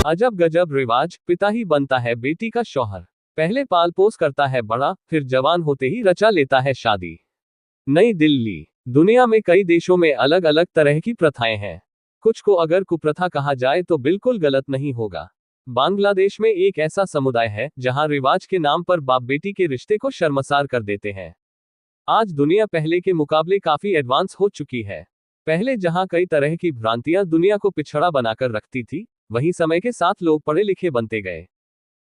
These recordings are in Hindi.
अजब गजब रिवाज, पिता ही बनता है बेटी का शौहर। पहले पाल पोस करता है बड़ा, फिर जवान होते ही रचा लेता है शादी। नई दिल्ली। दुनिया में कई देशों में अलग अलग तरह की प्रथाएं हैं। कुछ को अगर कुप्रथा कहा जाए तो बिल्कुल गलत नहीं होगा। बांग्लादेश में एक ऐसा समुदाय है जहां रिवाज के नाम पर बाप बेटी के रिश्ते को शर्मसार कर देते हैं। आज दुनिया पहले के मुकाबले काफी एडवांस हो चुकी है। पहले जहां कई तरह की भ्रांतियां दुनिया को पिछड़ा बनाकर रखती थी, वहीं समय के साथ लोग पढ़े लिखे बनते गए।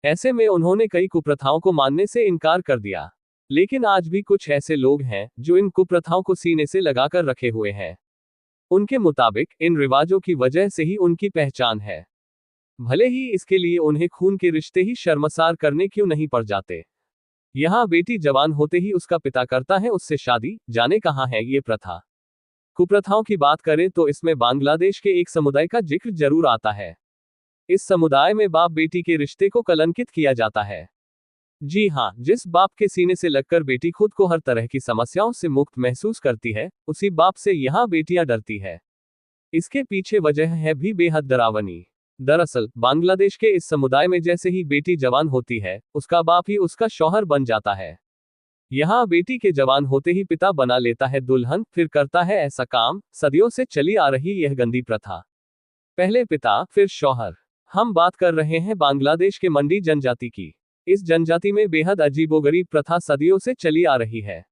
ऐसे में उन्होंने कई कुप्रथाओं को मानने से इनकार कर दिया। लेकिन आज भी कुछ ऐसे लोग हैं जो इन कुप्रथाओं को सीने से लगाकर रखे हुए हैं। उनके मुताबिक इन रिवाजों की वजह से ही उनकी पहचान है, भले ही इसके लिए उन्हें खून के रिश्ते ही शर्मसार करने क्यों नहीं पड़ जाते। यहाँ बेटी जवान होते ही उसका पिता करता है उससे शादी, जाने कहाँ है ये प्रथा। कुप्रथाओं की बात करें तो इसमें बांग्लादेश के एक समुदाय का जिक्र जरूर आता है। इस समुदाय में बाप बेटी के रिश्ते को कलंकित किया जाता है। जी हाँ, जिस बाप के सीने से लगकर बेटी खुद को हर तरह की समस्याओं से मुक्त महसूस करती है, उसी बाप से यहाँ बेटियां डरती है। इसके पीछे वजह है भी बेहद डरावनी। दरअसल बांग्लादेश के इस समुदाय में जैसे ही बेटी जवान होती है, उसका बाप ही उसका शौहर बन जाता है। यहाँ बेटी के जवान होते ही पिता बना लेता है दुल्हन, फिर करता है ऐसा काम। सदियों से चली आ रही यह गंदी प्रथा। पहले पिता फिर शौहर। हम बात कर रहे हैं बांग्लादेश के मंडी जनजाति की। इस जनजाति में बेहद अजीबोगरीब प्रथा सदियों से चली आ रही है।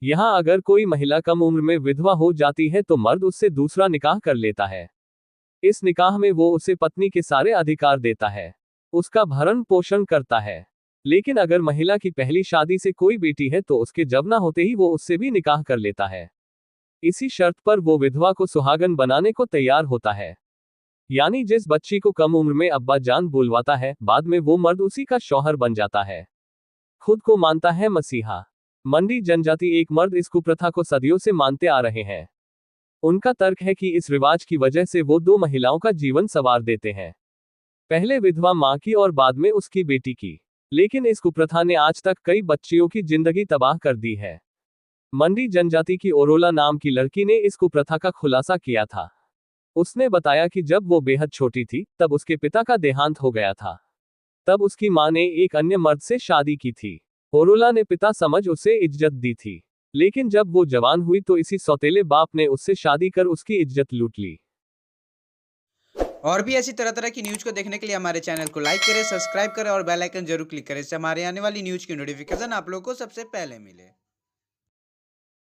यहाँ अगर कोई महिला कम उम्र में विधवा हो जाती है तो मर्द उससे दूसरा निकाह कर लेता है। इस निकाह में वो उसे पत्नी के सारे अधिकार देता है, उसका भरण पोषण करता है। लेकिन अगर महिला की पहली शादी से कोई बेटी है तो उसके जवान होते ही वो उससे भी निकाह कर लेता है। इसी शर्त पर वो विधवा को सुहागन बनाने को तैयार होता है। यानी जिस बच्ची को कम उम्र में अब्बा जान बुलवाता है, बाद में वो मर्द उसी का शौहर बन जाता है। खुद को मानता है मसीहा। मंडी जनजाति एक मर्द इस कुप्रथा को सदियों से मानते आ रहे हैं। उनका तर्क है कि इस रिवाज की वजह से वो दो महिलाओं का जीवन संवार देते हैं, पहले विधवा मां की और बाद में उसकी बेटी की। लेकिन इस कुप्रथा ने आज तक कई बच्चियों की जिंदगी तबाह कर दी है। मंडी जनजाति की ओरोला नाम की लड़की ने इस कुप्रथा का खुलासा किया था। उसने बताया कि जब वो बेहद छोटी थी, तब उसके पिता का देहांत हो गया था। तब उसकी मां ने एक अन्य मर्द से शादी की थी। ओरोला ने पिता समझ उसे इज्जत दी थी। लेकिन जब वो जवान हुई तो इसी सौतेले बाप ने उससे शादी कर उसकी इज्जत लूट ली। और भी ऐसी तरह तरह की न्यूज़ को देखने के लिए हमारे चैनल को लाइक करें, सब्सक्राइब करें और बेल आइकन जरूर क्लिक करें। इससे हमारे आने वाली न्यूज़ की नोटिफिकेशन आप लोगों को सबसे पहले मिले।